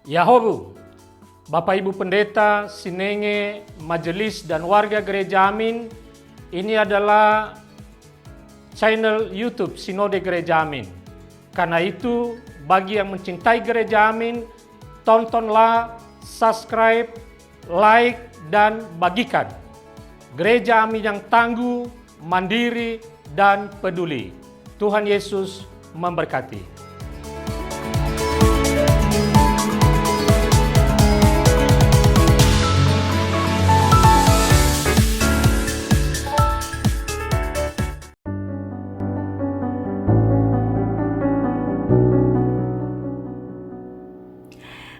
Yahobu, Bapak Ibu Pendeta, Sinenge, Majelis dan warga Gereja Amin, ini adalah channel YouTube Sinode Gereja Amin. Karena itu, bagi yang mencintai Gereja Amin, tontonlah, subscribe, like, dan bagikan. Gereja Amin yang tangguh, mandiri, dan peduli. Tuhan Yesus memberkati.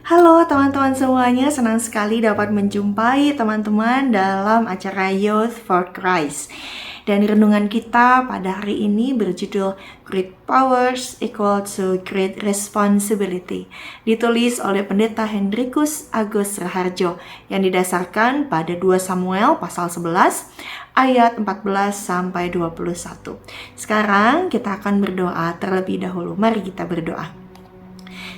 Halo teman-teman semuanya, senang sekali dapat menjumpai teman-teman dalam acara Youth for Christ. Dan renungan kita pada hari ini berjudul Great Powers Equal to Great Responsibility, ditulis oleh Pendeta Hendrikus Agus Raharjo, yang didasarkan pada 2 Samuel pasal 11 ayat 14 sampai 21. Sekarang kita akan berdoa terlebih dahulu. Mari kita berdoa.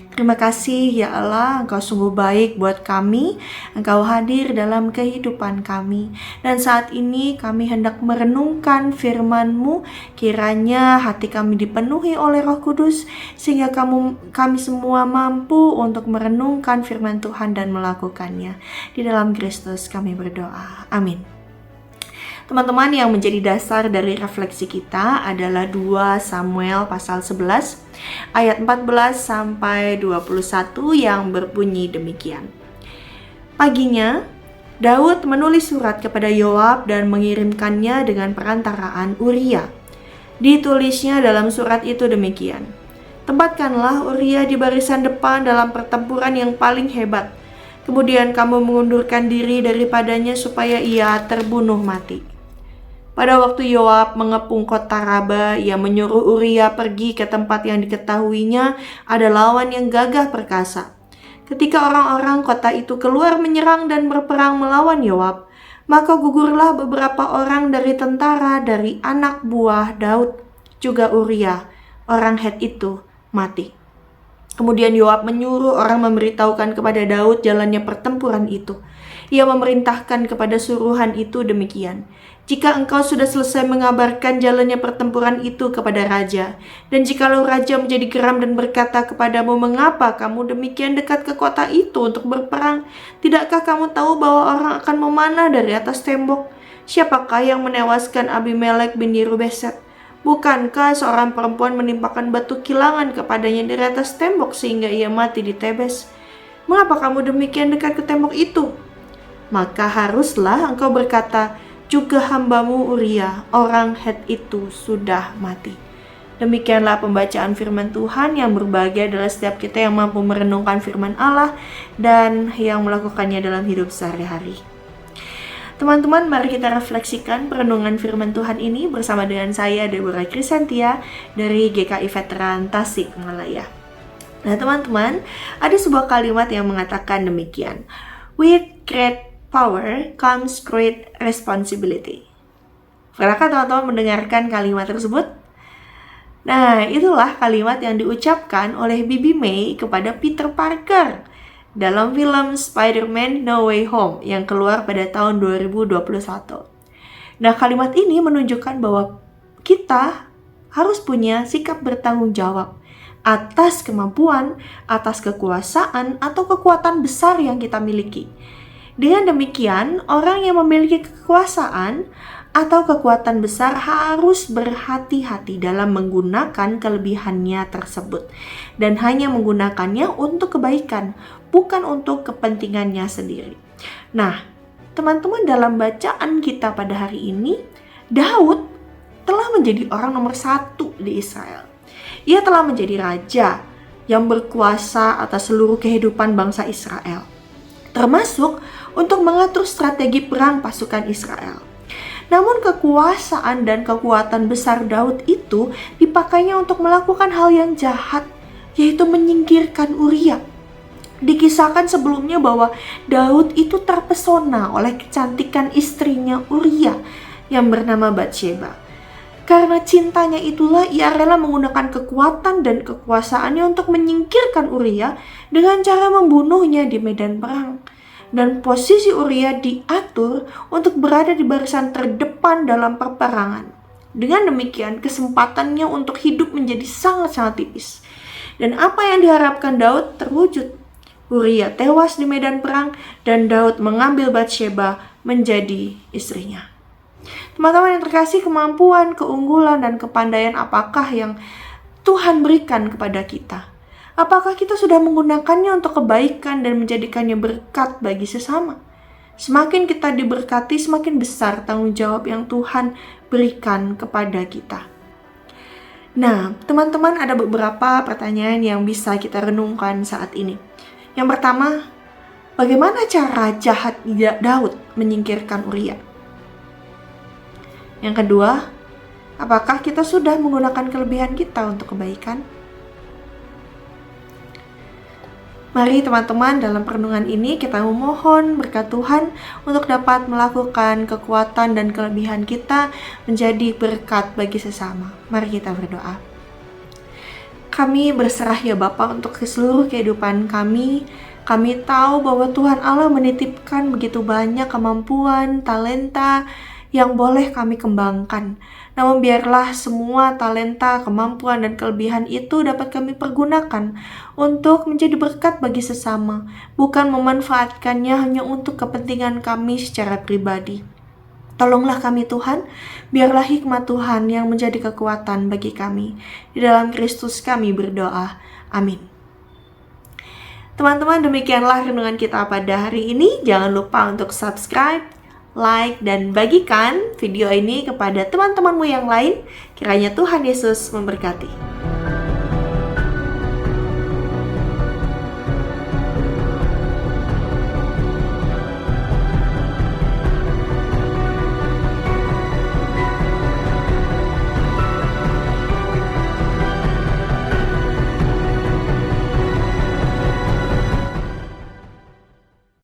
Terima kasih ya Allah, Engkau sungguh baik buat kami. Engkau hadir dalam kehidupan kami. Dan saat ini kami hendak merenungkan firman-Mu. Kiranya hati kami dipenuhi oleh Roh Kudus, sehingga kami semua mampu untuk merenungkan firman Tuhan dan melakukannya. Di dalam Kristus kami berdoa. Amin. Teman-teman, yang menjadi dasar dari refleksi kita adalah 2 Samuel pasal 11 ayat 14 sampai 21 yang berbunyi demikian. Paginya, Daud menulis surat kepada Yoab dan mengirimkannya dengan perantaraan Uria. Ditulisnya dalam surat itu demikian: tempatkanlah Uria di barisan depan dalam pertempuran yang paling hebat. Kemudian kamu mengundurkan diri daripadanya supaya ia terbunuh mati. Pada waktu Yoab mengepung kota Raba, ia menyuruh Uria pergi ke tempat yang diketahuinya ada lawan yang gagah perkasa. Ketika orang-orang kota itu keluar menyerang dan berperang melawan Yoab, maka gugurlah beberapa orang dari tentara dari anak buah Daud, juga Uria, orang Het itu, mati. Kemudian Yoab menyuruh orang memberitahukan kepada Daud jalannya pertempuran itu. Ia memerintahkan kepada suruhan itu demikian: jika engkau sudah selesai mengabarkan jalannya pertempuran itu kepada raja, dan jikalau raja menjadi geram dan berkata kepadamu, mengapa kamu demikian dekat ke kota itu untuk berperang? Tidakkah kamu tahu bahwa orang akan memanah dari atas tembok? Siapakah yang menewaskan Abimelek bin Yerubeset? Bukankah seorang perempuan menimpakan batu kilangan kepadanya dari atas tembok sehingga ia mati di Tebes? Mengapa kamu demikian dekat ke tembok itu? Maka haruslah engkau berkata, juga hambamu Uria, orang Het itu sudah mati. Demikianlah pembacaan firman Tuhan. Yang berbahagia adalah setiap kita yang mampu merenungkan firman Allah dan yang melakukannya dalam hidup sehari-hari. Teman-teman, mari kita refleksikan perenungan firman Tuhan ini bersama dengan saya, Deborah Krisantia, dari GKI Veteran Tasikmalaya. Nah teman-teman, ada sebuah kalimat yang mengatakan demikian: with great power comes great responsibility. Pernahkah teman-teman mendengarkan kalimat tersebut? Nah, itulah kalimat yang diucapkan oleh Bibi May kepada Peter Parker dalam film Spider-Man No Way Home yang keluar pada tahun 2021. Nah, kalimat ini menunjukkan bahwa kita harus punya sikap bertanggung jawab atas kemampuan, atas kekuasaan atau kekuatan besar yang kita miliki. Dengan demikian, orang yang memiliki kekuasaan atau kekuatan besar harus berhati-hati dalam menggunakan kelebihannya tersebut dan hanya menggunakannya untuk kebaikan, bukan untuk kepentingannya sendiri. Nah, teman-teman, dalam bacaan kita pada hari ini, Daud telah menjadi orang nomor 1 di Israel. Ia telah menjadi raja yang berkuasa atas seluruh kehidupan bangsa Israel, termasuk untuk mengatur strategi perang pasukan Israel. Namun kekuasaan dan kekuatan besar Daud itu dipakainya untuk melakukan hal yang jahat, yaitu menyingkirkan Uria. Dikisahkan sebelumnya bahwa Daud itu terpesona oleh kecantikan istrinya Uria yang bernama Batsheba. Karena cintanya itulah ia rela menggunakan kekuatan dan kekuasaannya untuk menyingkirkan Uria dengan cara membunuhnya di medan perang. Dan posisi Uria diatur untuk berada di barisan terdepan dalam peperangan. Dengan demikian, kesempatannya untuk hidup menjadi sangat-sangat tipis. Dan apa yang diharapkan Daud terwujud. Uria tewas di medan perang dan Daud mengambil Batsheba menjadi istrinya. Teman-teman yang terkasih, kemampuan, keunggulan, dan kepandaian apakah yang Tuhan berikan kepada kita? Apakah kita sudah menggunakannya untuk kebaikan dan menjadikannya berkat bagi sesama? Semakin kita diberkati, semakin besar tanggung jawab yang Tuhan berikan kepada kita. Nah, teman-teman, ada beberapa pertanyaan yang bisa kita renungkan saat ini. Yang pertama, bagaimana cara jahat Daud menyingkirkan Uria? Yang kedua, apakah kita sudah menggunakan kelebihan kita untuk kebaikan? Mari teman-teman, dalam perenungan ini kita memohon berkat Tuhan untuk dapat melakukan kekuatan dan kelebihan kita menjadi berkat bagi sesama. Mari kita berdoa. Kami berserah ya Bapa untuk seluruh kehidupan kami. Kami tahu bahwa Tuhan Allah menitipkan begitu banyak kemampuan, talenta yang boleh kami kembangkan. Namun biarlah semua talenta, kemampuan, dan kelebihan itu dapat kami pergunakan untuk menjadi berkat bagi sesama, bukan memanfaatkannya hanya untuk kepentingan kami secara pribadi. Tolonglah kami Tuhan, biarlah hikmat Tuhan yang menjadi kekuatan bagi kami. Di dalam Kristus kami berdoa. Amin. Teman-teman, demikianlah renungan kita pada hari ini. Jangan lupa untuk subscribe, like, dan bagikan video ini kepada teman-temanmu yang lain. Kiranya Tuhan Yesus memberkati.